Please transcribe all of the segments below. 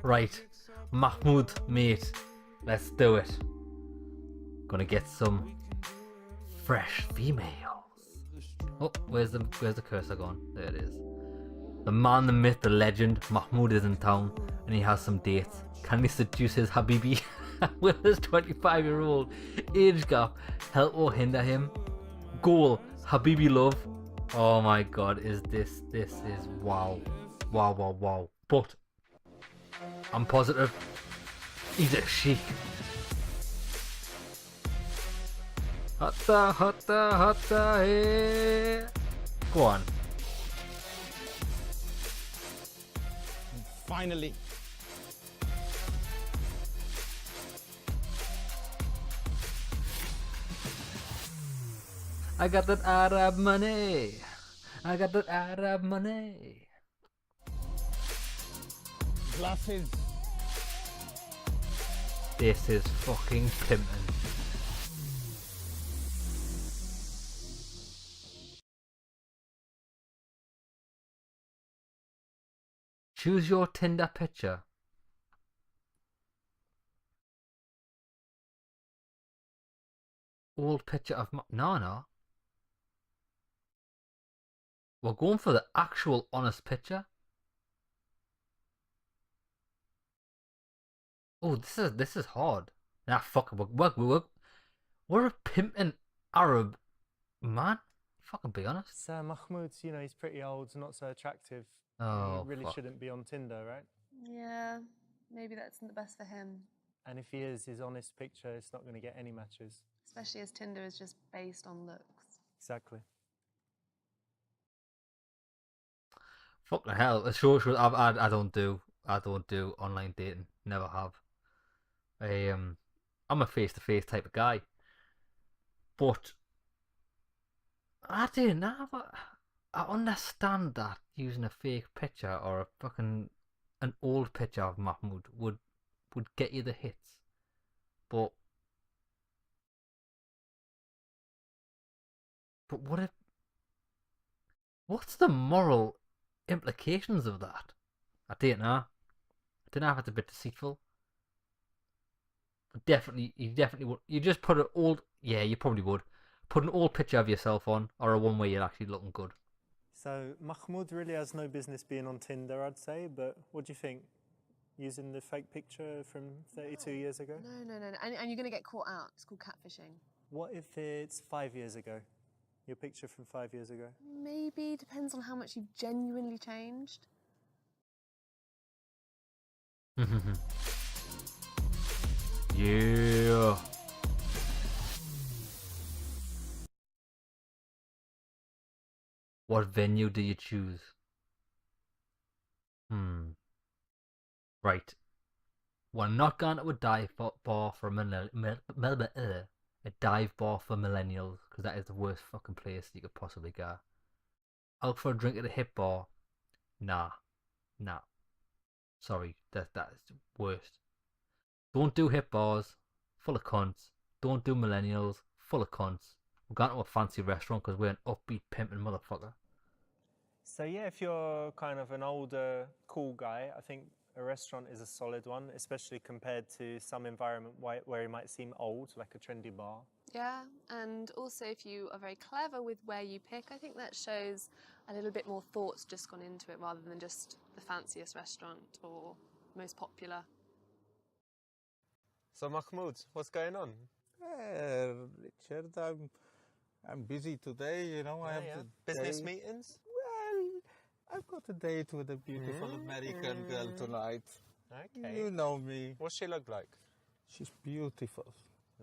Right, Mahmoud, mate, let's do it. Gonna get some fresh females. Oh, where's the cursor gone? There it is. The man, the myth, the legend, Mahmoud is in town, and he has some dates. Can he seduce his Habibi with his 25-year-old age gap? Help or hinder him? Goal, Habibi love. Oh my god, this is wow. Wow. But I'm positive he's a sheik. Hatta, hey. Go on. Finally. I got that Arab money. I got that Arab money. Glasses. This is fucking pimpin'. Choose your Tinder picture. Old picture of no. We're going for the actual honest picture. Oh, this is hard. Nah, fuck it. We're a pimpin' Arab man. Fucking be honest. So Mahmoud, you know, he's pretty old, not so attractive. Oh, he really fuck. shouldn't be on Tinder, right? Yeah, maybe that's not the best for him. And if he is, his honest picture, it's not going to get any matches. Especially as Tinder is just based on looks. Exactly. Fucking hell. Sure. I don't do online dating. Never have. I'm a face-to-face type of guy. But I don't know. I understand that using a fake picture or an old picture of Mahmoud would get you the hits, but what's the moral implications of that? I don't know. I don't know if it's a bit deceitful. But you definitely would. You just put an old. Yeah, you probably would. Put an old picture of yourself on, or a one where you're actually looking good. So Mahmoud really has no business being on Tinder, I'd say, but what do you think? Using the fake picture from 32 years ago? No. And you're going to get caught out. It's called catfishing. What if it's 5 years ago? Your picture from 5 years ago? Maybe. Depends on how much you've genuinely changed. Yeah. What venue do you choose? Right. We're not going to a dive bar for a dive bar for millennials, because that is the worst fucking place you could possibly go. Out for a drink at a hip bar? Nah. Sorry, that is the worst. Don't do hip bars, full of cunts. Don't do millennials, full of cunts. We're going to a fancy restaurant because we're an upbeat pimping motherfucker. So yeah, if you're kind of an older, cool guy, I think a restaurant is a solid one, especially compared to some environment where it might seem old, like a trendy bar. Yeah, and also if you are very clever with where you pick, I think that shows a little bit more thought's just gone into it rather than just the fanciest restaurant or most popular. So Mahmoud, what's going on? Richard, I'm busy today, you know. I have business meetings? Well, I've got a date with a beautiful American girl tonight. Okay. You know me. What's she look like? She's beautiful.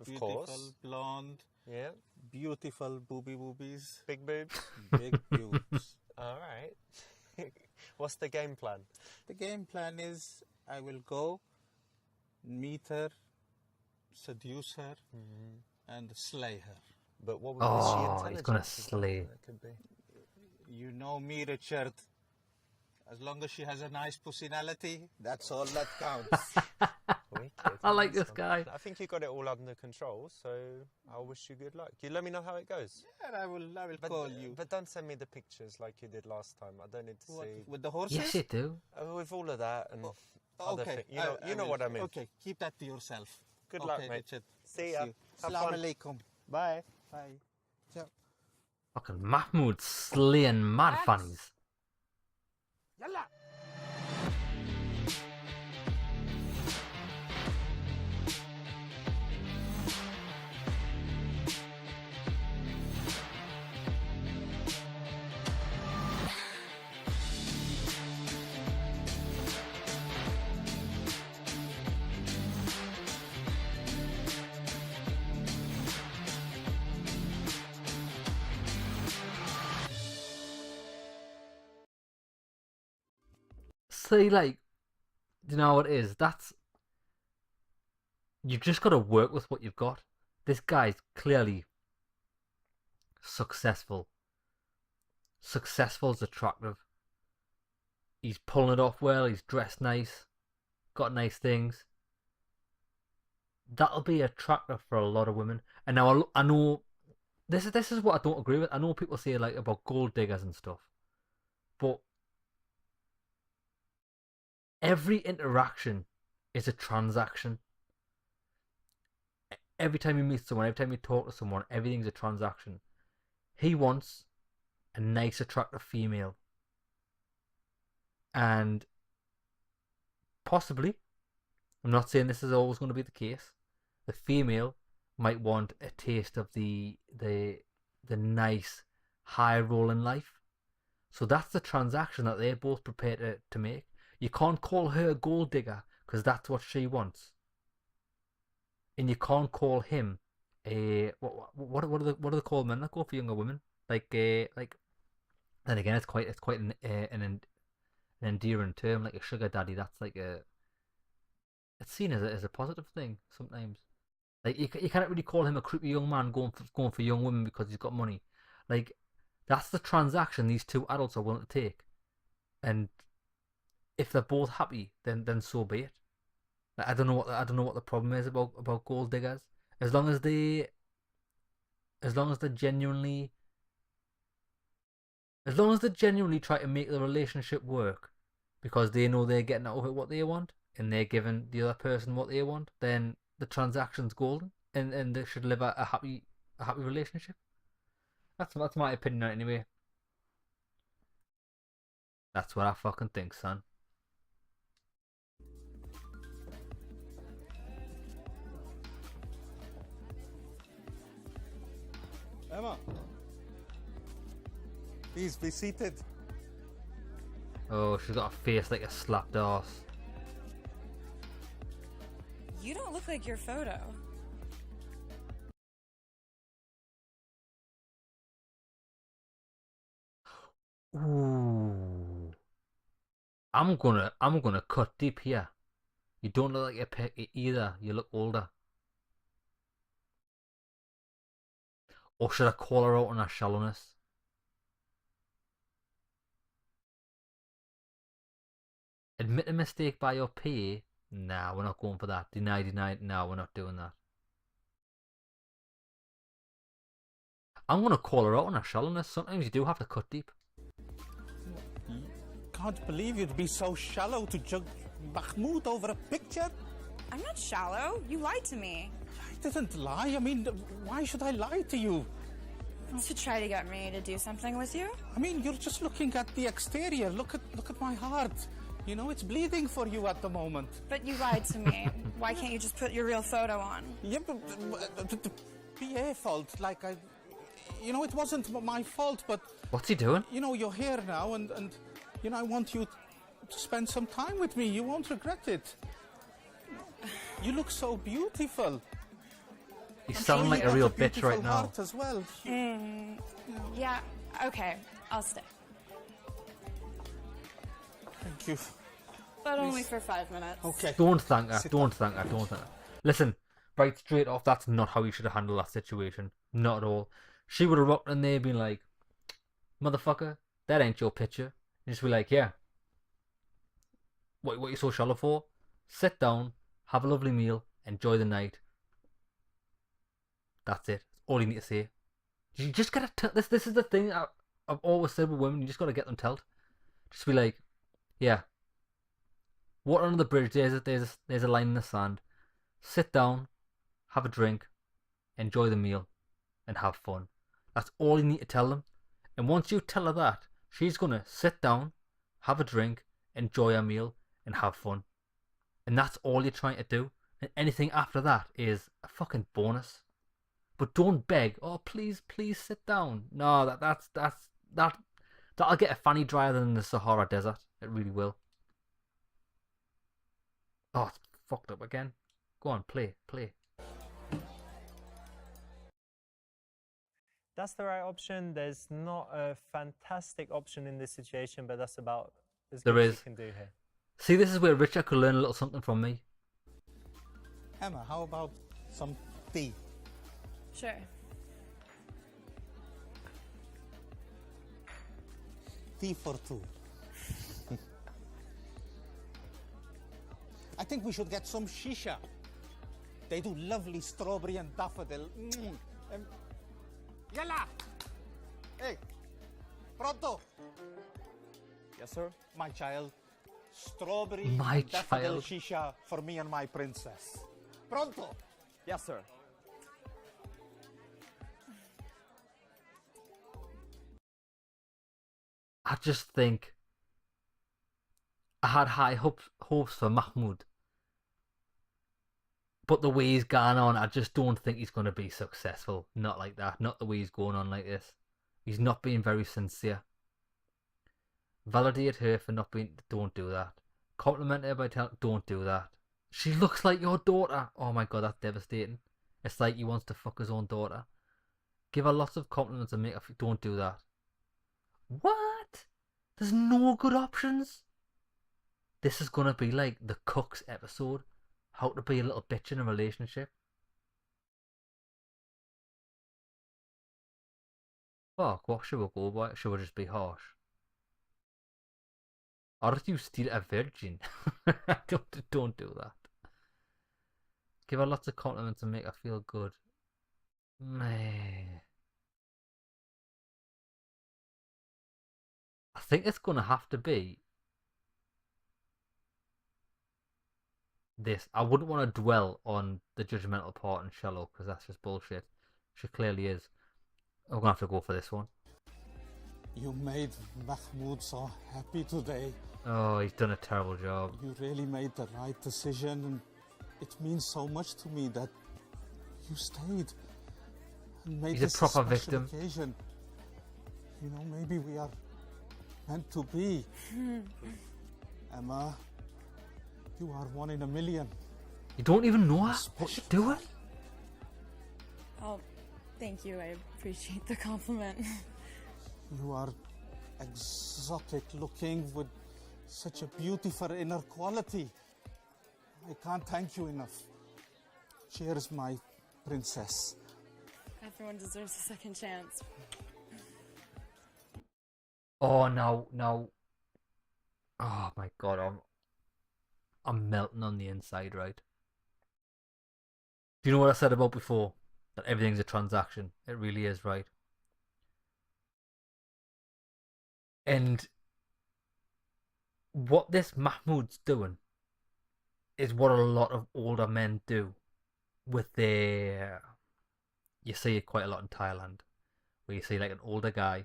Of course. Blonde. Yeah. Beautiful boobies. Big boobs? Big boobs. All right. What's the game plan? The game plan is I will go, meet her, seduce her, and slay her. But what was she intelligent? He's gonna slay. That could be. You know me, Richard. As long as she has a nice personality, that's all that counts. Wicked. I like this guy. I think you got it all under control, so I wish you good luck. You let me know how it goes. Yeah, I will call you. But don't send me the pictures like you did last time. I don't need to see. With the horses? Yes, you do. With all of that, and other Okay, thing. You know will. what I mean. Okay, keep that to yourself. Good okay, luck, mate. Richard. See ya. Have Assalamu fun. alaikum. Bye. Bye. Ciao. Fucking Mahmoud slaying mad fannies. Yalla. See, like, you know what it is? You just got to work with what you've got. This guy's clearly successful. Successful's attractive. He's pulling it off well. He's dressed nice. Got nice things. That'll be attractive for a lot of women. And now I know this is what I don't agree with. I know people say like about gold diggers and stuff, but every interaction is a transaction. Every time you meet someone, every time you talk to someone, everything's a transaction. He wants a nice, attractive female. And possibly, I'm not saying this is always going to be the case, the female might want a taste of the nice, high roll in life. So that's the transaction that they're both prepared to make. You can't call her a gold digger because that's what she wants. And you can't call him a what do they call men that go for younger women? Like then again, it's quite an endearing term, like a sugar daddy. That's like it's seen as a positive thing sometimes. Like you can't really call him a creepy young man going for young women because he's got money. Like that's the transaction these two adults are willing to take, and if they're both happy, then so be it. Like, I don't know what the problem is about gold diggers. As long as they genuinely try to make the relationship work because they know they're getting out of it what they want and they're giving the other person what they want, then the transaction's golden and they should live a happy relationship. That's my opinion on it anyway. That's what I fucking think, son. Emma, please be seated. Oh, she's got a face like a slapped ass. You don't look like your photo. Ooh. I'm gonna cut deep here. You don't look like a either. You look older. Or should I call her out on her shallowness? Admit a mistake by your PA? Nah, we're not going for that. Deny. No, we're not doing that. I'm gonna call her out on her shallowness. Sometimes you do have to cut deep. Can't believe you'd be so shallow to judge Mahmoud over a picture. I'm not shallow. You lied to me. I didn't lie. I mean, why should I lie to you? To try to get me to do something with you? I mean, you're just looking at the exterior. Look at my heart. You know, it's bleeding for you at the moment. But you lied to me. Why can't you just put your real photo on? Yeah, but the PA fault. Like it wasn't my fault, but What's he doing? you know, you're here now, and I want you to spend some time with me. You won't regret it. You look so beautiful. He's I'm sounding sure like you've a real got bitch beautiful right now. heart as well. Yeah, okay. I'll stay. Thank you. But only for 5 minutes. Okay. Don't thank her. Sit Don't thank her. Listen, right straight off, that's not how you should have handled that situation. Not at all. She would have rocked in there being like, motherfucker, that ain't your picture. And just be like, yeah. What you so shallow for? Sit down, have a lovely meal, enjoy the night. That's it. That's all you need to say. You just gotta this is the thing I've always said with women, you just gotta get them told. Just be like, yeah. Water under the bridge. There's a line in the sand. Sit down, have a drink, enjoy the meal, and have fun. That's all you need to tell them. And once you tell her that, she's gonna sit down, have a drink, enjoy a meal, and have fun. And that's all you're trying to do. And anything after that is a fucking bonus. But don't beg. Oh, please, please sit down. No, that'll get a fanny drier than the Sahara Desert. It really will. Oh, it's fucked up again. Go on, play. That's the right option. There's not a fantastic option in this situation, but that's about as good as you can do here. See, this is where Richard could learn a little something from me. Emma, how about some tea? Sure. Tea for two. I think we should get some shisha. They do lovely strawberry and daffodil. Yalla! Hey, pronto? Yes, sir. My child, strawberry My and daffodil child. shisha for me and my princess. Pronto? Yes, sir. I just think I had high hopes for Mahmoud. But the way he's gone on, I just don't think he's going to be successful. Not like that. Not the way he's going on like this. He's not being very sincere. Validate her for not being... Don't do that. Compliment her by telling... Don't do that. She looks like your daughter. Oh my god, that's devastating. It's like he wants to fuck his own daughter. Give her lots of compliments and make her... Don't do that. What? There's no good options? This is going to be like the Cooks episode. How to be a little bitch in a relationship. Fuck, what should we go by? Should we just be harsh? Or if you steal a virgin? don't do that. Give her lots of compliments and make her feel good. Meh. I think it's going to have to be this. I wouldn't want to dwell on the judgmental part and shallow because that's just bullshit. She clearly is. I'm gonna have to go for this one. You made Mahmoud so happy today. Oh, he's done a terrible job. You really made the right decision, and it means so much to me that you stayed and made He's this a proper special victim. occasion. You know, maybe we are meant to be. Emma, you are one in a million. You don't even know her. What you doing? Oh, thank you. I appreciate the compliment. You are exotic looking with such a beautiful inner quality. I can't thank you enough. Cheers, my princess. Everyone deserves a second chance. Oh no. Oh my god, I'm melting on the inside, right? Do you know what I said about before? That everything's a transaction. It really is, right? And what this Mahmoud's doing is what a lot of older men do with their... You see it quite a lot in Thailand, where you see like an older guy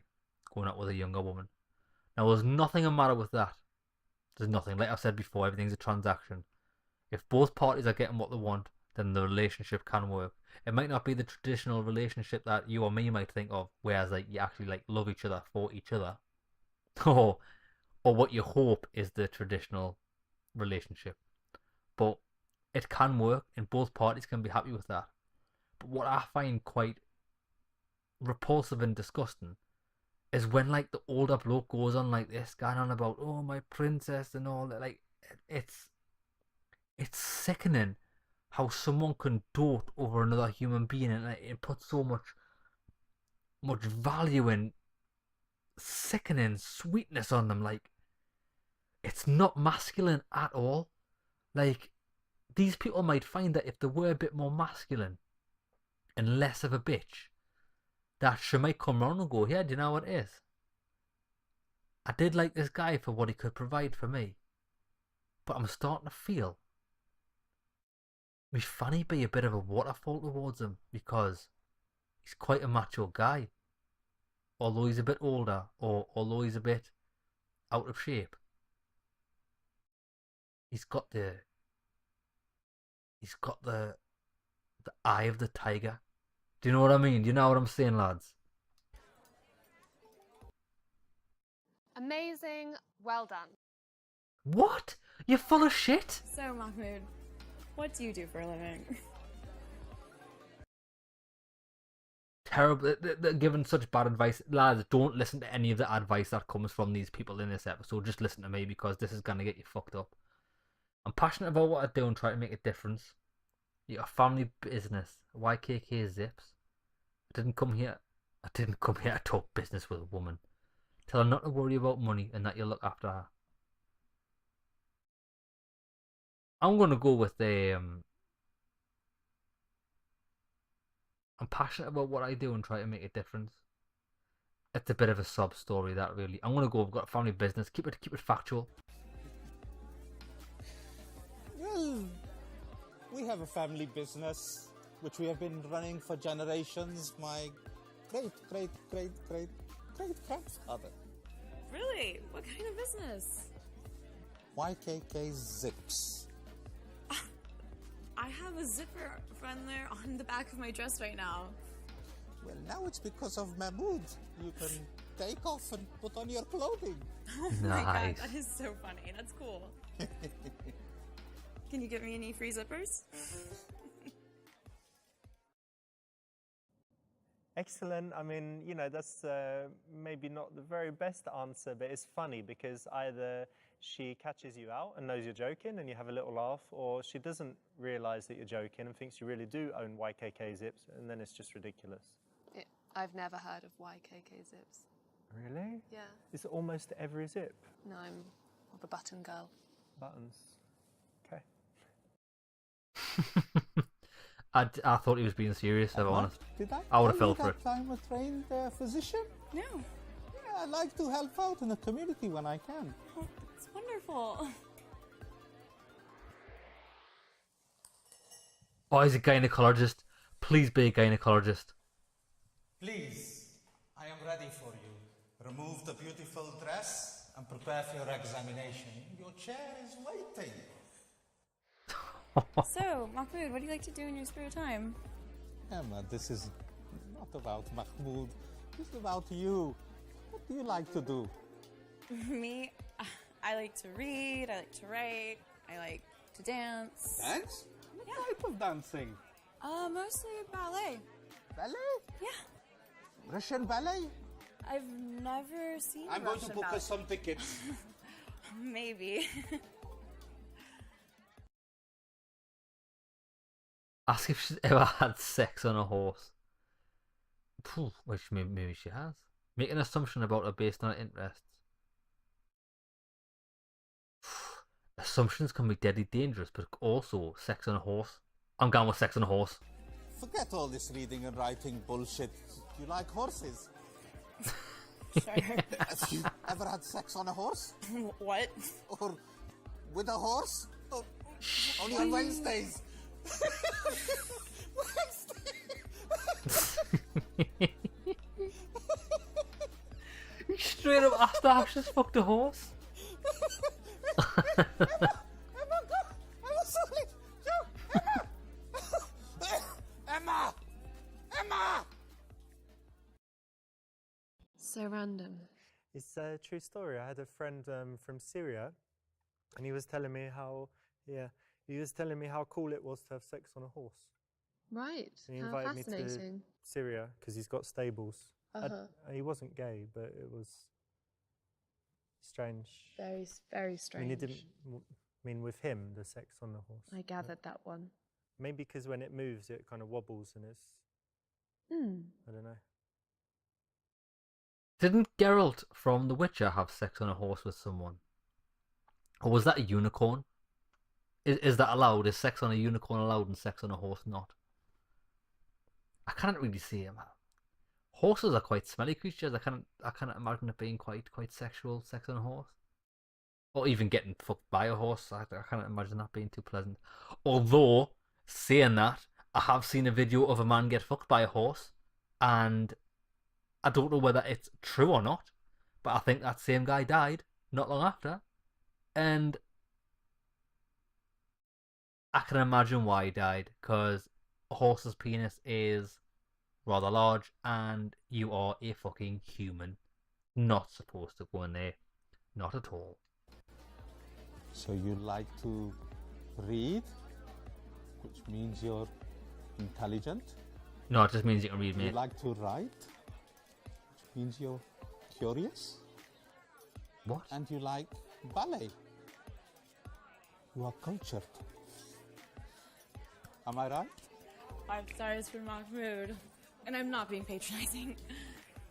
going out with a younger woman. Now, there's nothing the matter with that. There's nothing. Like I've said before, everything's a transaction. If both parties are getting what they want, then the relationship can work. It might not be the traditional relationship that you or me might think of, whereas like you actually like love each other for each other. or what you hope is the traditional relationship. But it can work and both parties can be happy with that. But what I find quite repulsive and disgusting is when like the older bloke goes on like this, going on about, oh, my princess and all that. Like, it's sickening how someone can dote over another human being and it puts so much value and sickening sweetness on them. Like, it's not masculine at all. Like, these people might find that if they were a bit more masculine and less of a bitch, that she might come round and go, yeah, do you know what it is? I did like this guy for what he could provide for me. But I'm starting to feel my fanny be a bit of a waterfall towards him because he's quite a macho guy. Although he's a bit older, or although he's a bit out of shape, he's got the eye of the tiger. Do you know what I mean? Do you know what I'm saying, lads? Amazing. Well done. What? You're full of shit? So, Mahmoud, what do you do for a living? Terrible. They're giving such bad advice. Lads, don't listen to any of the advice that comes from these people in this episode. Just listen to me because this is going to get you fucked up. I'm passionate about what I do and try to make a difference. You're a family business. YKK Zips. I didn't come here to talk business with a woman. Tell her not to worry about money and that you'll look after her. I'm going to go with I'm passionate about what I do and try to make a difference. It's a bit of a sob story, that really. I'm going to go, I've got a family business. Keep it factual. Well, we have a family business which we have been running for generations. My great grandfather. Really? What kind of business? YKK Zips. I have a zipper from there on the back of my dress right now. Well, now it's because of Mahmoud. You can take off and put on your clothing. Oh my god, Nice. that is so funny. That's cool. Can you get me any free zippers? Excellent. I mean, you know, that's maybe not the very best answer, but it's funny because either she catches you out and knows you're joking and you have a little laugh, or she doesn't realise that you're joking and thinks you really do own YKK Zips, and then it's just ridiculous. I've never heard of YKK Zips. Really? Yeah. It's almost every zip. No, I'm more of a button girl. Buttons. Okay. I thought he was being serious, if I'm honest. Did I would have tell fell you for it. that I'm a trained physician? No. Yeah, I like to help out in the community when I can. Oh, it's wonderful. Oh, he's a gynecologist. Please be a gynecologist. Please, I am ready for you. Remove the beautiful dress and prepare for your examination. Your chair is waiting. So, Mahmoud, what do you like to do in your spare time? Emma, this is not about Mahmoud. This is about you. What do you like to do? Me, I like to read, I like to write, I like to dance. Dance? What Yeah. type of dancing? Mostly ballet. Ballet? Yeah. Russian ballet? I've never seen I'm going to Russian book ballet. us some tickets. Maybe. Ask if she's ever had sex on a horse. Phew, which maybe she has. Make an assumption about her based on her interests. Assumptions can be deadly dangerous, but also sex on a horse. I'm going with sex on a horse. Forget all this reading and writing bullshit. You like horses? Sure. Have you ever had sex on a horse? What? Or with a horse? Or only on Wednesdays? You straight up asked her how she's fucked a horse. Emma! So random. It's a true story. I had a friend from Syria, and he was telling me how cool it was to have sex on a horse. Right. And he How invited me to fascinating. Syria because he's got stables. Uh-huh. He wasn't gay, but it was strange. Very, very I strange. mean, he didn't mean with him the sex on the horse. I gathered that one. Maybe because when it moves, it kind of wobbles and it's. Hmm. I don't know. Didn't Geralt from The Witcher have sex on a horse with someone? Or was that a unicorn? Is that allowed? Is sex on a unicorn allowed and sex on a horse not? I can't really see him. Horses are quite smelly creatures. I can't imagine it being quite sexual, sex on a horse. Or even getting fucked by a horse. I can't imagine that being too pleasant. Although, saying that, I have seen a video of a man get fucked by a horse, and I don't know whether it's true or not, but I think that same guy died not long after, and I can imagine why he died, because a horse's penis is rather large, and you are a fucking human. Not supposed to go in there. Not at all. So you like to read, which means you're intelligent. No, it just means you can read, You mate. like to write, which means you're curious. What? And you like ballet. You are cultured. Am I right? 5 stars for Mahmoud. And I'm not being patronizing.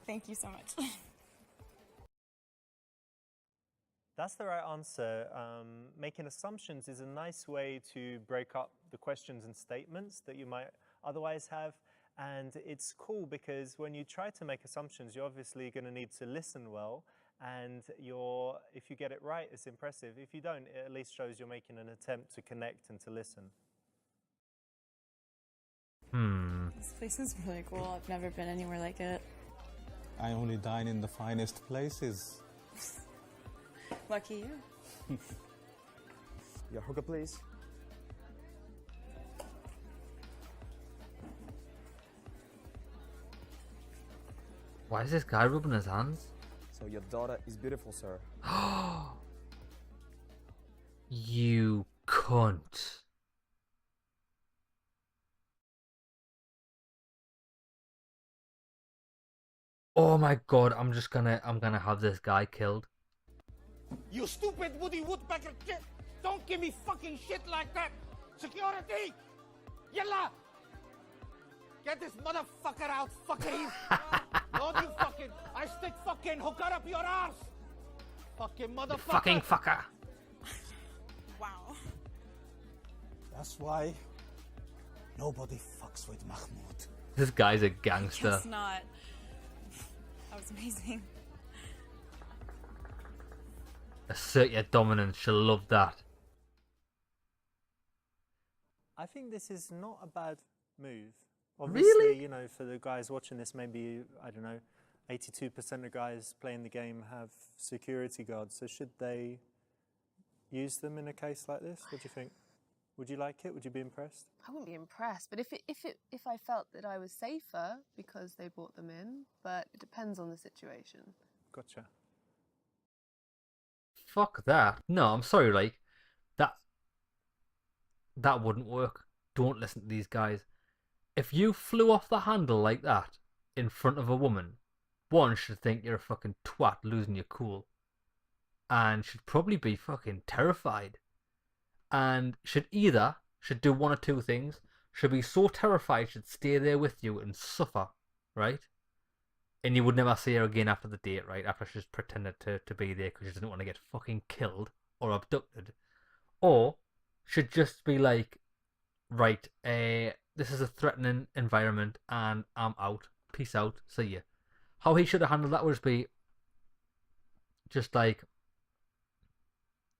Thank you so much. That's the right answer. Making assumptions is a nice way to break up the questions and statements that you might otherwise have. And it's cool because when you try to make assumptions, you're obviously going to need to listen well. And if you get it right, it's impressive. If you don't, it at least shows you're making an attempt to connect and to listen. This place is really cool. I've never been anywhere like it. I only dine in the finest places. Lucky you. Your hookah, please. Why is this guy rubbing his hands? So your daughter is beautiful, sir. You cunt. Oh my god, I'm gonna have this guy killed. You stupid Woody Woodpecker shit! Don't give me fucking shit like that! Security! Yalla! Get this motherfucker out, fucking! Don't you fucking... I stick fucking hooker up your ass! Fucking motherfucker! Fucking fucker. Wow. That's why nobody fucks with Mahmoud. This guy's a gangster. Guess not. That was amazing. Assert your dominance, she'll love that. I think this is not a bad move. Obviously, Really? you know, for the guys watching this, maybe, I don't know, 82% of guys playing the game have security guards. So should they use them in a case like this? What do you think? Would you like it? Would you be impressed? I wouldn't be impressed, but if I felt that I was safer because they brought them in, but it depends on the situation. Gotcha. Fuck that. No, I'm sorry, like, that wouldn't work. Don't listen to these guys. If you flew off the handle like that in front of a woman, one should think you're a fucking twat losing your cool, and should probably be fucking terrified, and should do one or two things. Should be so terrified should stay there with you and suffer, right? And you would never see her again after the date, right? After she's pretended to be there because she doesn't want to get fucking killed or abducted. Or should just be like, right, this is a threatening environment and I'm out. Peace out. See ya. How he should have handled that would be just like,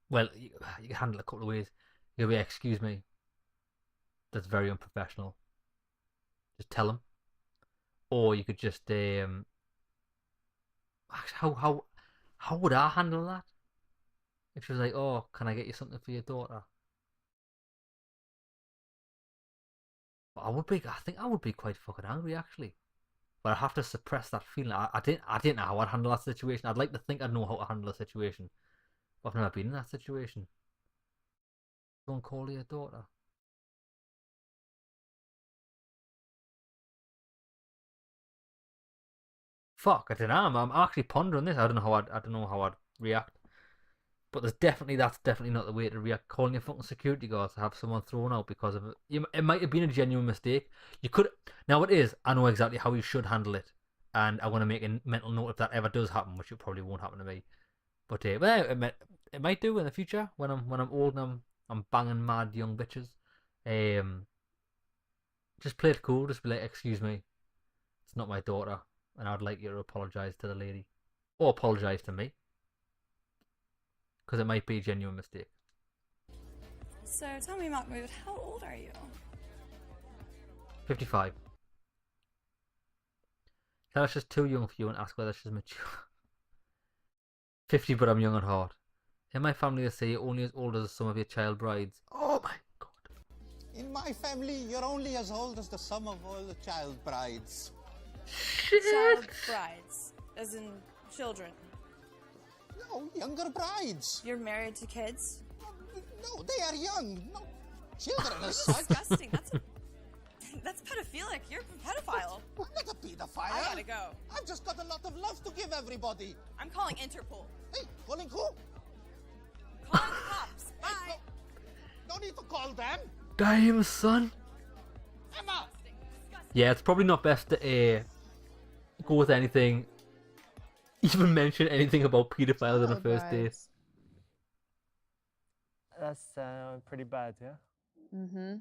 well, you can handle it a couple of ways. You'll be, excuse me, that's very unprofessional. Just tell him. Or you could just how would I handle that? If she was like, "Oh, can I get you something for your daughter?" But I think I would be quite fucking angry actually. But I'd have to suppress that feeling. I didn't know how I'd handle that situation. I'd like to think I'd know how to handle a situation, but I've never been in that situation. Don't call your daughter. Fuck, I don't know. I'm actually pondering this. I don't know how I'd react. But that's definitely not the way to react. Calling your fucking security guards to have someone thrown out because of it. It might have been a genuine mistake. You could now it is. I know exactly how you should handle it, and I want to make a mental note if that ever does happen, which it probably won't happen to me. But well, it might do in the future when I'm old and I'm banging mad young bitches. Just play it cool. Just be like, excuse me, it's not my daughter, and I'd like you to apologise to the lady, or apologise to me. because it might be a genuine mistake. So tell me, Mahmoud, how old are you? 55. Tell her she's too young for you and ask whether she's mature. 50, but I'm young at heart. In my family, they say you're only as old as some of your child brides. Oh my god. In my family, you're only as old as the sum of all the child brides. Shit! Child brides, as in children. No, younger brides. You're married to kids? No, they are young. No children as such. Disgusting. That's pedophilic. You're a pedophile. I'm not a pedophile. I gotta go. I've just got a lot of love to give everybody. I'm calling Interpol. Hey, calling who? Calling the cops. Bye. No need to call them. Damn, son. Emma. Yeah, it's probably not best to go with anything, even mention anything about pedophiles on a first date. That's pretty bad, yeah? Mm-hmm.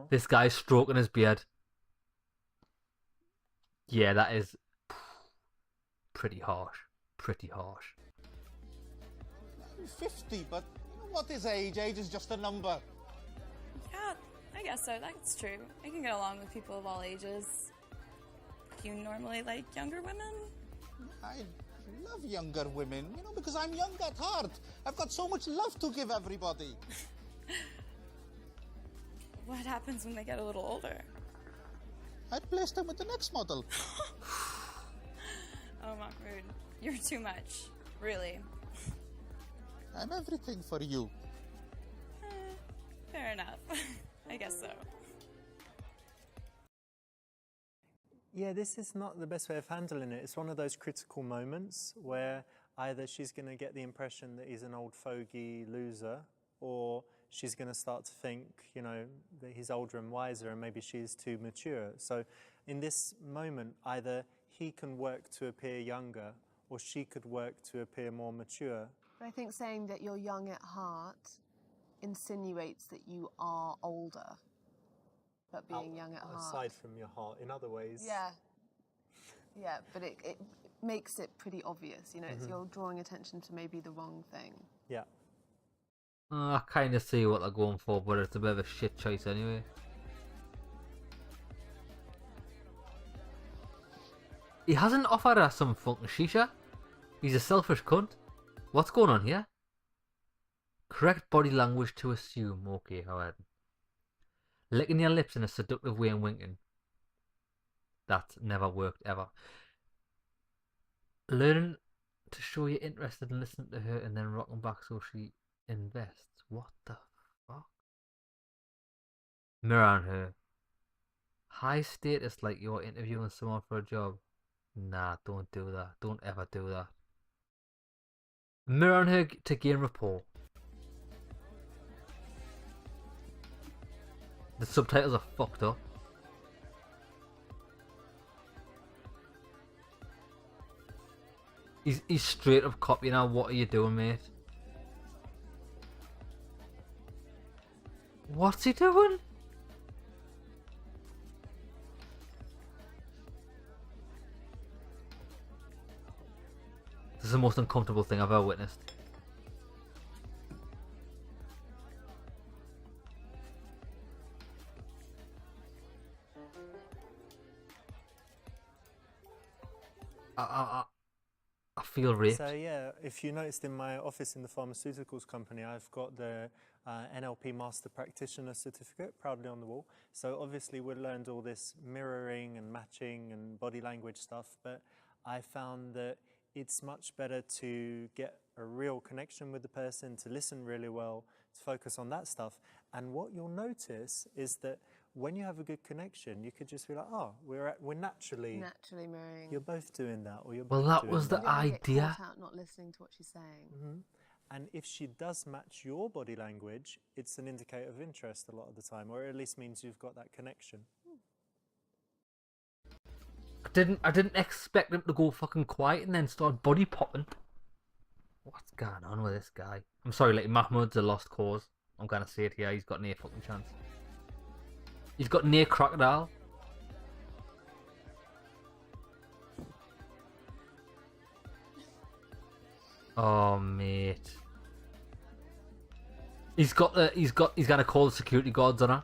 This guy's stroking his beard. Yeah, that is pretty harsh. Pretty harsh. I'm 50, but what is age? Age is just a number. Yeah, I guess so. That's true. I can get along with people of all ages. Do you normally like younger women? I love younger women, because I'm young at heart. I've got so much love to give everybody. What happens when they get a little older? I'd place them with the next model. Oh, Mahmoud, you're too much. Really. I'm everything for you. Fair enough. I guess so. Yeah, this is not the best way of handling it. It's one of those critical moments where either she's going to get the impression that he's an old fogey loser, or she's going to start to think, that he's older and wiser and maybe she's too mature. So in this moment, either he can work to appear younger or she could work to appear more mature. But I think saying that you're young at heart insinuates that you are older, but being young at heart. Aside from your heart, in other ways. Yeah. Yeah, but it makes it pretty obvious, it's you're drawing attention to maybe the wrong thing. Yeah. I kind of see what they're going for, but it's a bit of a shit choice anyway. He hasn't offered her some fucking shisha. He's a selfish cunt. What's going on here? Correct body language to assume. Okay, however. Licking your lips in a seductive way and winking. That's never worked ever. Learning to show you're interested and listening to her and then rocking back so she invests. What the fuck? Mirror on her. High status like you're interviewing someone for a job. Nah, don't do that. Don't ever do that. Mirror on her to gain rapport. The subtitles are fucked up. He's straight up copying her. What are you doing, mate? What's he doing? This is the most uncomfortable thing I've ever witnessed. I feel raped. So yeah, if you noticed in my office in the pharmaceuticals company, I've got the NLP Master Practitioner certificate proudly on the wall. So obviously we learned all this mirroring and matching and body language stuff, but I found that it's much better to get a real connection with the person, to listen really well, to focus on that stuff. And what you'll notice is that when you have a good connection, you could just be like, oh, we're naturally mirroring. You're both doing that, or you're Well, both that doing was the You don't get idea. caught out not listening to what she's saying. Mhm. And if she does match your body language, it's an indicator of interest a lot of the time, or at least means you've got that connection. I didn't expect him to go fucking quiet and then start body popping. What's going on with this guy? I'm sorry, like, Mahmoud's a lost cause. I'm gonna say it here. He's got no fucking chance. He's got no crocodile. Oh, mate. He's gonna call the security guards on her.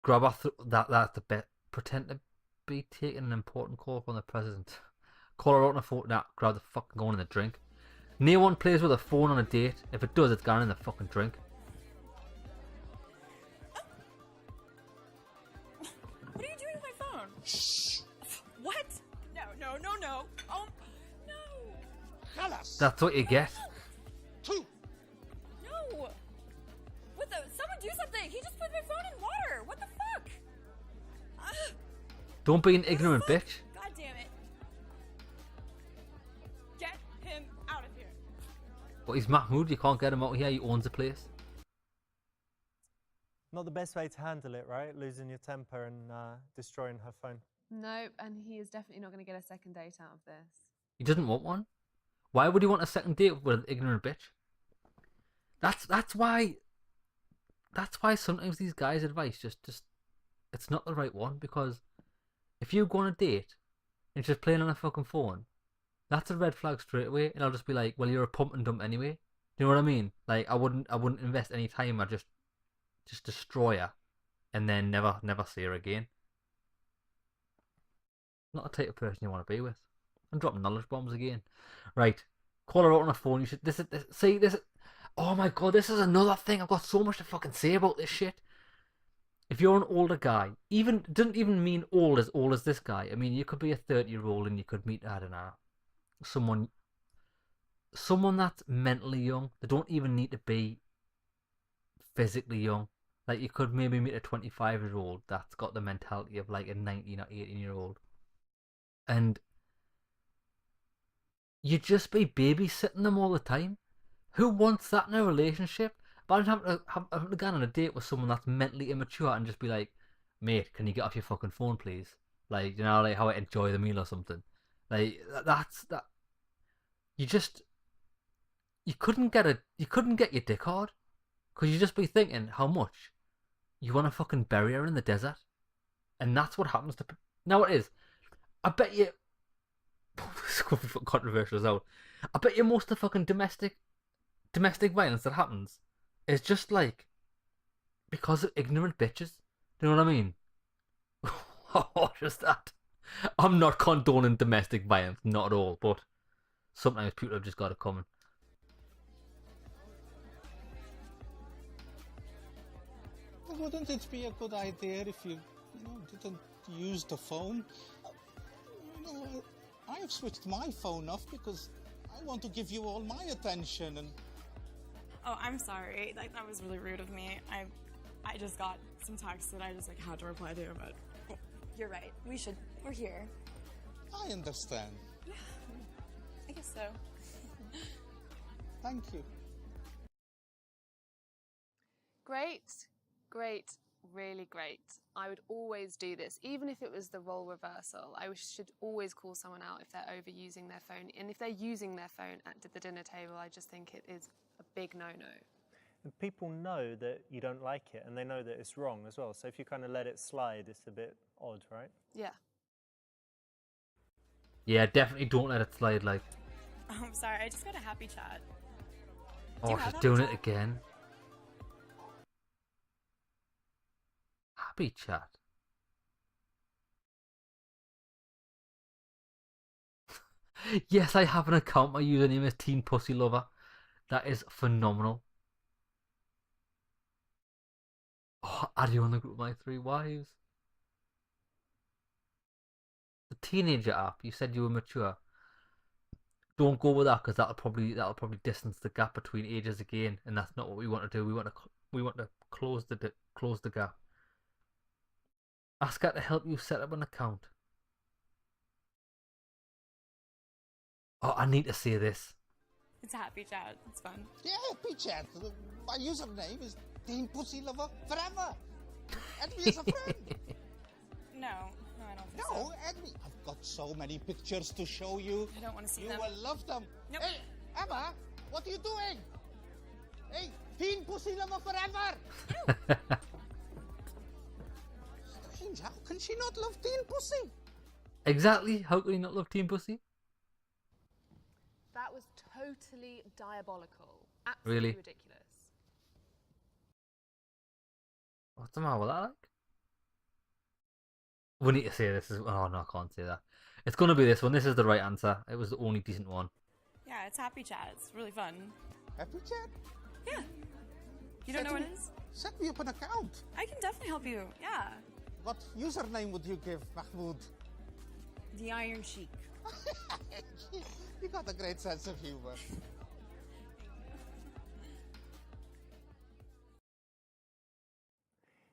Grab her that's the bit. Pretend to be taking an important call from the president. Call her out on a phone. Nah, grab the fucking gun and the drink. No one plays with a phone on a date. If it does, it's gone in the fucking drink. What are you doing with my phone? Shh. What? No. Oh, no. Halas. That's what you get. Two. No. What the? Someone do something. He just put my phone in water. What the fuck? Don't be an ignorant bitch. God damn it. Get him out of here. But he's Mahmoud. You can't get him out here. He owns the place. Not the best way to handle it, right? Losing your temper and destroying her phone. No, and he is definitely not going to get a second date out of this. He doesn't want one. Why would he want a second date with an ignorant bitch? That's why sometimes these guys' advice just it's not the right one, because if you go on a date and you're just playing on a fucking phone, that's a red flag straight away, and I'll just be like, well, you're a pump and dump anyway. Do you know what I mean? Like I wouldn't invest any time. I'd just destroy her and then never see her again. Not the type of person you want to be with. I'm dropping knowledge bombs again. Right. Call her out on the phone. You should this. Oh my god, this is another thing. I've got so much to fucking say about this shit. If you're an older guy, doesn't even mean old as this guy. I mean, you could be a 30-year-old and you could meet, I don't know, someone that's mentally young. They don't even need to be physically young. Like, you could maybe meet a 25-year-old that's got the mentality of like a 19 or 18-year-old. And you just be babysitting them all the time. Who wants that in a relationship? But I'm having to go on a date with someone that's mentally immature and just be like, mate, can you get off your fucking phone, please? Like, you know, like how I enjoy the meal or something. Like, that's. You couldn't get your dick hard. Because you just be thinking how much you want to fucking bury her in the desert. And that's what happens to... Now it is. I bet you... This could be controversial as well. I bet you most of the fucking domestic violence that happens is just like because of ignorant bitches. Do you know what I mean? What is that? I'm not condoning domestic violence, not at all, but sometimes people have just got it coming. Wouldn't it be a good idea if you didn't use the phone? I've switched my phone off because I want to give you all my attention and... Oh, I'm sorry. Like, that was really rude of me. I just got some text that I just like had to reply to, but you're right. We're here. I understand. I guess so. Thank you. Great, really great. I would always do this, even if it was the role reversal. I should always call someone out if they're overusing their phone. And if they're using their phone at the dinner table, I just think it is a big no-no. And people know that you don't like it, and they know that it's wrong as well. So if you kind of let it slide, it's a bit odd, right? Yeah. Yeah, definitely don't let it slide, like... Oh, I'm sorry. I just got a happy chat. Oh, she's doing it again. Happy chat. Yes, I have an account. My username is Teen Pussy Lover. That is phenomenal. Oh, add you on the group of my 3 wives. The teenager app. You said you were mature. Don't go with that, because that'll probably distance the gap between ages again, and that's not what we want to do. We want to close the gap. Ask her to help you set up an account. Oh, I need to say this. It's a happy chat. It's fun. Yeah, happy chat. My username is Teen Pussy Lover Forever. Add me as a friend. No, I don't think so. No, add me. I've got so many pictures to show you. I don't want to see You them. will love them. Nope. Hey, Emma, what are you doing? Hey, Teen Pussy Lover Forever. strange. How can she not love teen pussy? Exactly. How can you not love teen pussy? That was totally diabolical. Absolutely Really? ridiculous. What's the matter with that? Like? We need to say this. Oh no, I can't say that. It's gonna be this one. This is the right answer. It was the only decent one. Yeah, it's Happy Chat. It's really fun. Happy chat? Yeah. You don't know what it is? Set me up an account. I can definitely help you. Yeah. What username would you give, Mahmoud? The Iron Sheik. You got a great sense of humor.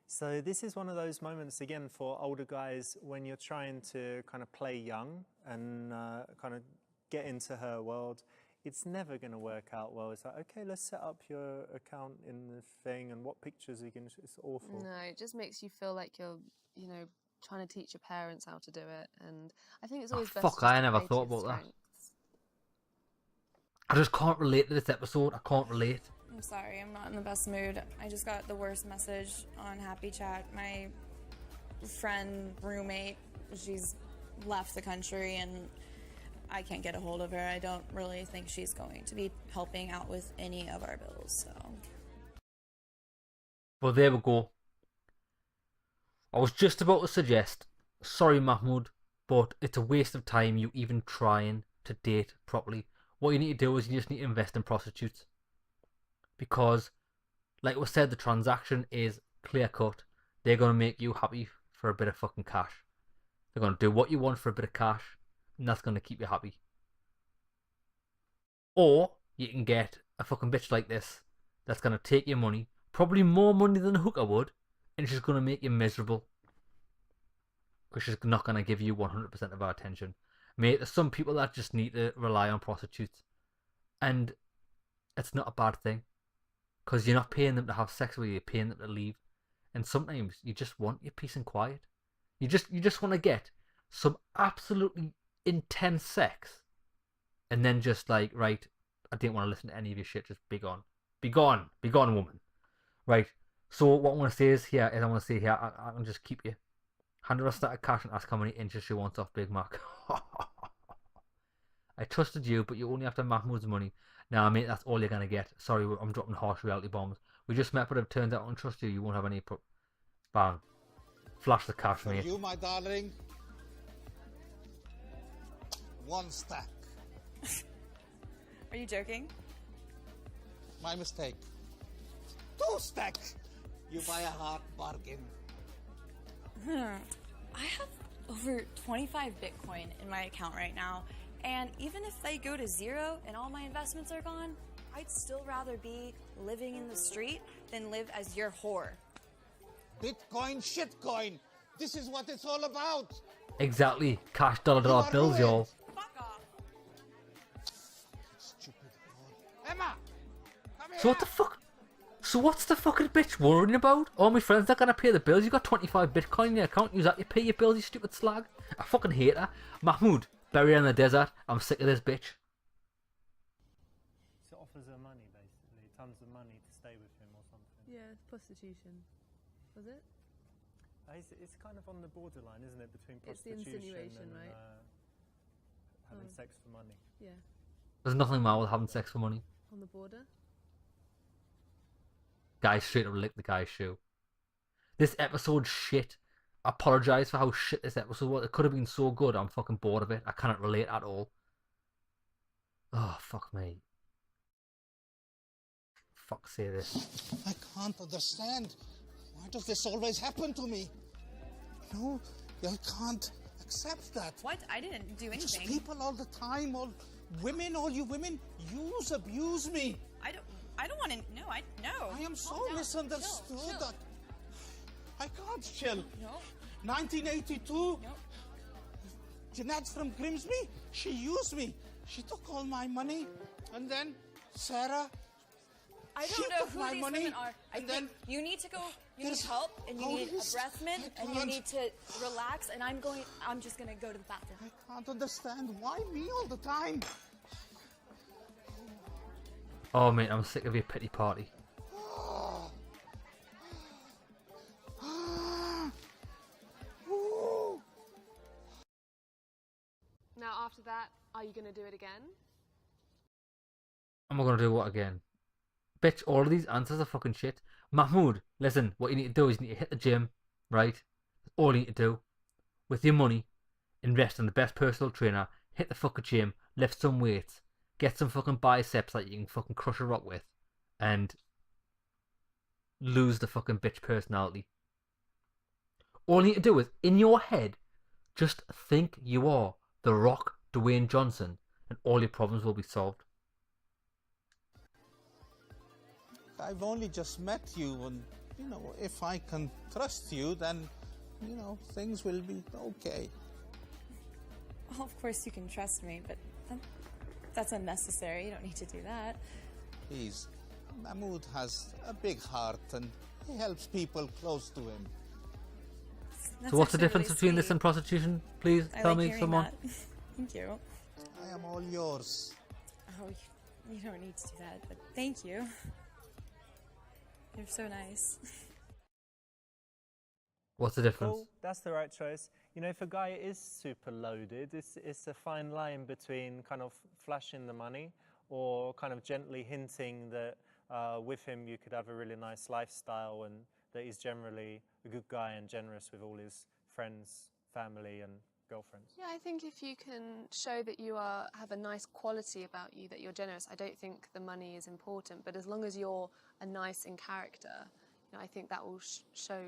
So this is one of those moments, again, for older guys when you're trying to kind of play young and kind of get into her world. It's never going to work out well. It's like, okay, let's set up your account in the thing and what pictures are you going to... It's awful. No, it just makes you feel like you're, you know, trying to teach your parents how to do it. And I think it's always best fuck, just I to never play to thought your about that. strengths. I just can't relate to this episode. I can't relate. I'm sorry, I'm not in the best mood. I just got the worst message on Happy Chat. My friend, roommate, she's left the country and I can't get a hold of her. I don't really think she's going to be helping out with any of our bills, so. Well, there we go. I was just about to suggest, sorry Mahmoud, but it's a waste of time you even trying to date properly. What you need to do is you just need to invest in prostitutes. Because, like was said, the transaction is clear cut. They're going to make you happy for a bit of fucking cash. They're going to do what you want for a bit of cash, and that's going to keep you happy. Or you can get a fucking bitch like this that's going to take your money, probably more money than a hooker would, and she's going to make you miserable. Because she's not going to give you 100% of her attention. Mate, there's some people that just need to rely on prostitutes. And it's not a bad thing. Because you're not paying them to have sex with you, you're paying them to leave. And sometimes you just want your peace and quiet. You just want to get some absolutely intense sex. And then just like, right, I didn't want to listen to any of your shit, just be gone. Be gone, woman. Right, so what I want to say is here, I can just keep you. Hand her a stack of cash and ask how many inches she wants off Big Mac. I trusted you, but you only have to Mahmoud's money. Nah, mate, that's all you're going to get. Sorry, I'm dropping harsh reality bombs. We just met, but it turns out I don't trust you. You won't have any... Bang. Flash the cash, mate. For you, my darling. 1 stack. Are you joking? My mistake. 2 stack. You buy a hard bargain. I have over 25 Bitcoin in my account right now. And even if they go to 0 and all my investments are gone, I'd still rather be living in the street than live as your whore. Bitcoin, shitcoin. This is what it's all about. Exactly. Cash dollar bills, y'all. Fuck off. Stupid boy. Emma! Come here! So what the fuck? So what's the fucking bitch worrying about? All my friends are gonna pay the bills. You got 25 Bitcoin in your account. Use that to pay your bills, you stupid slag. I fucking hate her. Mahmoud, bury her in the desert. I'm sick of this bitch. So offers her money, basically, tons of money to stay with him or something. Yeah, prostitution. Was it? It's kind of on the borderline, isn't it, between It's the prostitution insinuation, and right? having sex for money. Yeah. There's nothing wrong with having sex for money. On the border? Guy straight up licked the guy's shoe. This episode's shit. I apologise for how shit this episode was. It could have been so good. I'm fucking bored of it. I cannot relate at all. Oh, fuck me. Fuck, say this. I can't understand. Why does this always happen to me? No, I can't accept that. What? I didn't do Just anything. people all the time, all you women, abuse me. I don't want to. No, no. I am so Calm down. misunderstood Chill. that I can't chill. No. 1982. No. Jeanette from Grimsby, she used me. She took all my money. And then Sarah, I she don't know took who my these money. women are. I And think then you need to go. You need there's help, and you need a always- breath mint, I and you can't. need to relax. And I'm just gonna go to the bathroom. I can't understand why me all the time. Oh, mate, I'm sick of your pity party. Now, after that, are you going to do it again? Am I going to do what again? Bitch, all of these answers are fucking shit. Mahmoud, listen, what you need to do is you need to hit the gym, right? That's all you need to do. With your money, invest in the best personal trainer, hit the fucking gym, lift some weights, get some fucking biceps that you can fucking crush a rock with, and lose the fucking bitch personality. All you need to do is, in your head, just think you are The Rock, Dwayne Johnson, and all your problems will be solved. I've only just met you, and, you know, if I can trust you, then, you know, things will be okay. Well, of course you can trust me, but that's unnecessary. You don't need to do that. Please, Mahmoud has a big heart, and he helps people close to him. So what's the difference really between this sweet. and prostitution? Please I tell like me, hearing someone. that. Thank you. I am all yours. Oh, you don't need to do that, but thank you. You're so nice. What's the difference? Cool, that's the right choice. You know, if a guy is super loaded, it's a fine line between kind of flashing the money or kind of gently hinting that with him you could have a really nice lifestyle and that he's generally a good guy and generous with all his friends, family and girlfriends. Yeah, I think if you can show that you have a nice quality about you, that you're generous, I don't think the money is important. But as long as you're a nice in character, you know, I think that will show.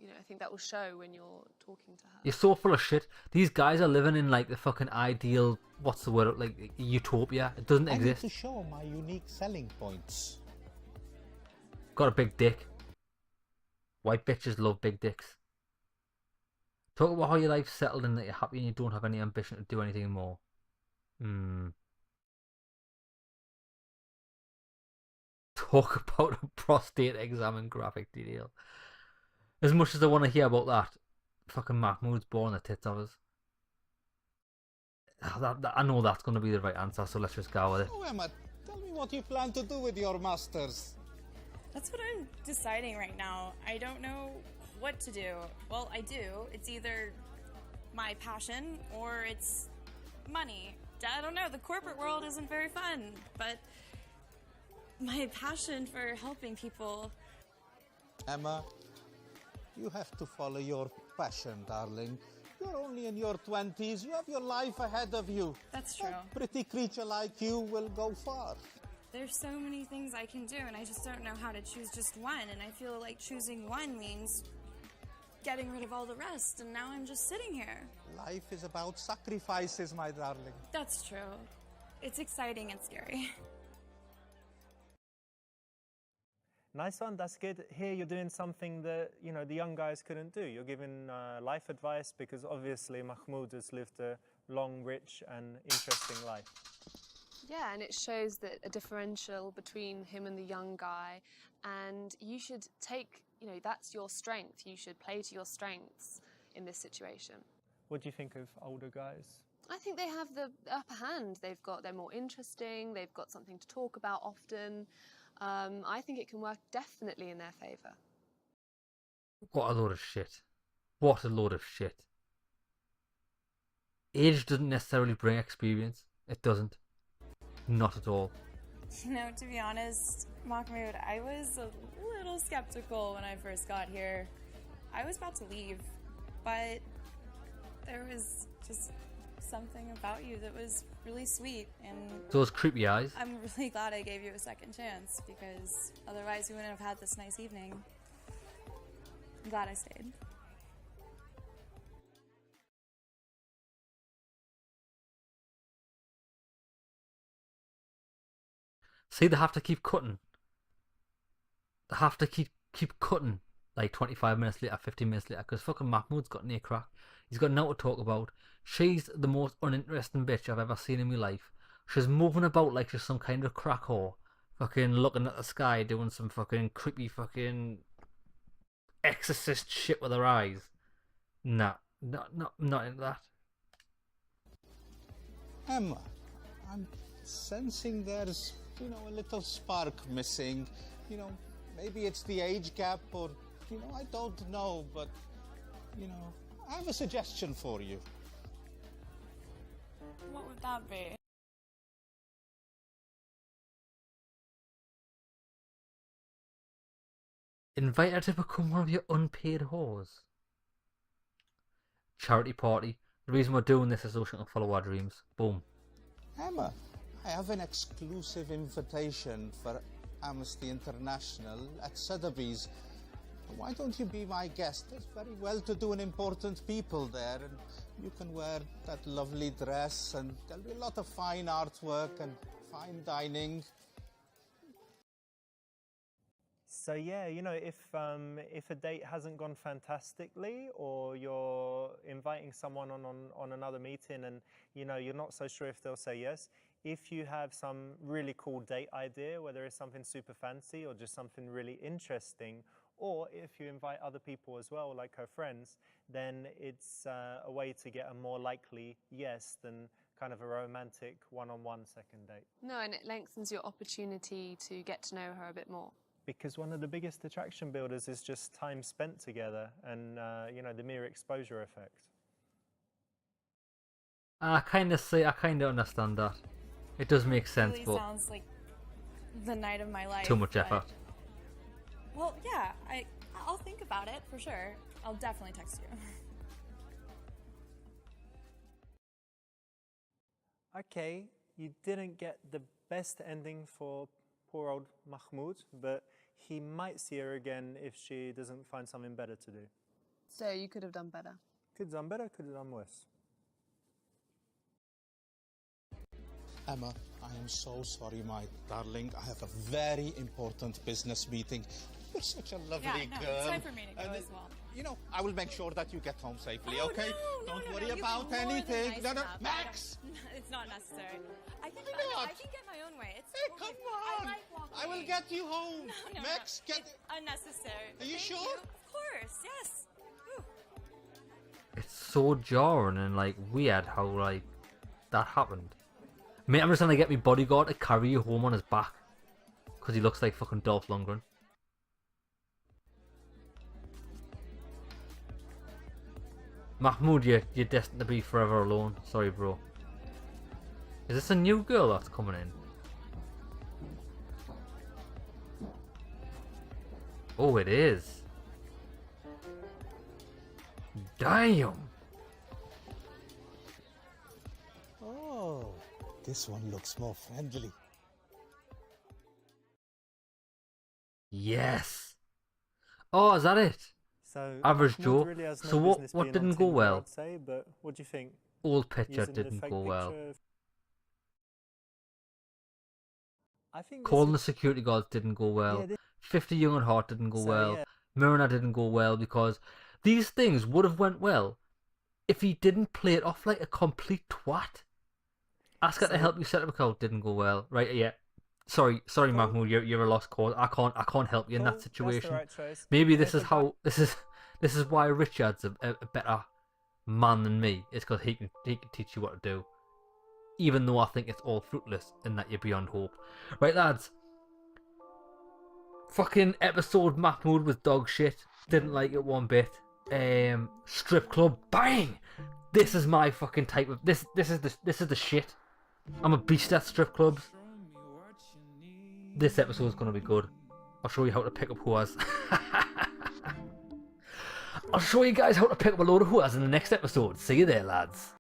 You know, I think that will show when you're talking to her. You're so full of shit. These guys are living in like the fucking ideal, what's the word, like utopia. It doesn't I need exist. to show my unique selling points. Got a big dick. White bitches love big dicks. Talk about how your life's settled and that you're happy and you don't have any ambition to do anything more. Talk about a prostate exam in graphic detail. As much as I want to hear about that, fucking Mahmoud's born the tits of us. I know that's going to be the right answer, so let's just go with it. Oh, Emma, tell me what you plan to do with your masters. That's what I'm deciding right now. I don't know what to do. Well, I do. It's either my passion or it's money. I don't know. The corporate world isn't very fun, but my passion for helping people. Emma, you have to follow your passion, darling. You're only in your 20s. You have your life ahead of you. That's true. A pretty creature like you will go far. There's so many things I can do, and I just don't know how to choose just one. And I feel like choosing one means getting rid of all the rest, and now I'm just sitting here. Life is about sacrifices, my darling. That's true. It's exciting and scary. Nice one, that's good. Here you're doing something that, you know, the young guys couldn't do. You're giving life advice because obviously Mahmoud has lived a long, rich and interesting life. Yeah, and it shows that a differential between him and the young guy, and you should take, you know, that's your strength. You should play to your strengths in this situation. What do you think of older guys? I think they have the upper hand. They're more interesting. They've got something to talk about often. I think it can work definitely in their favour. What a load of shit. What a load of shit. Age doesn't necessarily bring experience. It doesn't. Not at all. You know, to be honest, Mahmoud, I was a little skeptical when I first got here. I was about to leave, but there was just something about you that was really sweet, and Those creepy eyes. I'm really glad I gave you a second chance, because otherwise we wouldn't have had this nice evening. I'm glad I stayed. See, they have to keep cutting. They have to keep cutting like 25 minutes later, 15 minutes later, because fucking Mahmoud's got near crack. He's got nothing to talk about. She's the most uninteresting bitch I've ever seen in my life. She's moving about like she's some kind of crack whore. Fucking looking at the sky, doing some fucking creepy fucking exorcist shit with her eyes. Nah, not into that. Emma, I'm sensing there's, you know, a little spark missing. You know, maybe it's the age gap or, you know, I don't know, but, you know, I have a suggestion for you. What would that be? Invite her to become one of your unpaid whores. Charity party. The reason we're doing this is so she can follow our dreams. Boom. Emma, I have an exclusive invitation for Amnesty International at Sotheby's. Why don't you be my guest? There's very well-to-do and important people there, and you can wear that lovely dress, and there'll be a lot of fine artwork and fine dining. So yeah, you know, if a date hasn't gone fantastically, or you're inviting someone on another meeting, and you know you're not so sure if they'll say yes, if you have some really cool date idea, whether it's something super fancy or just something really interesting, or if you invite other people as well, like her friends, then it's a way to get a more likely yes than kind of a romantic one-on-one second date. No, and it lengthens your opportunity to get to know her a bit more. Because one of the biggest attraction builders is just time spent together and, you know, the mere exposure effect. I kind of understand that. It does make sense, Really but sounds like the night of my life. too much but- effort. Well, yeah, I'll think about it for sure. I'll definitely text you. Okay, you didn't get the best ending for poor old Mahmoud, but he might see her again if she doesn't find something better to do. So you could have done better. Could have done better, could have done worse. Emma, I am so sorry, my darling. I have a very important business meeting. You're such a lovely Yeah, no, girl. it's time for me to go And, as well. You know, I will make sure that you get home safely, Oh, okay? no, Don't no, worry you've been about more than anything. nice No, no, enough. Max! It's not necessary. I can, Why no, I not? can get my own way. It's Hey, totally come fine. on! I like walking. I will get you home. No, Max, no. get... It's unnecessary. Are you Thank sure? Of course, yes. Whew. It's so jarring and like weird how like that happened. Mate, I'm just trying to get my bodyguard to carry you home on his back because he looks like fucking Dolph Lundgren. Mahmoud, you're destined to be forever alone. Sorry, bro. Is this a new girl that's coming in? Oh, it is. Damn. Oh, this one looks more friendly. Yes. Oh, is that it? So Average Mahmoud Joe. really has no So what business being on didn't go Tinder, well? I'd say, but what do you think? Old picture Using the didn't fake go well. picture? I think Calling the this is, security guards didn't go well. Yeah, this- 50 Young and Hot didn't go So, well. yeah. Myrna didn't go well because these things would have went well if he didn't play it off like a complete twat. Ask her to So- help you set up a code didn't go well. Right, yeah. Sorry, Cool. Mahmoud, you're a lost cause. I can't help you in Cool, that situation. That's the right choice. Maybe this If is a guy- how this is why Richard's a better man than me. It's because he can teach you what to do. Even though I think it's all fruitless and that you're beyond hope. Right, lads. Fucking episode Mahmoud was dog shit. Didn't like it one bit. Strip club, bang! This is my fucking type of this is the shit. I'm a beast at strip clubs. This episode is gonna be good. I'll show you how to pick up whores. I'll show you guys how to pick up a load of whores in the next episode. See you there, lads.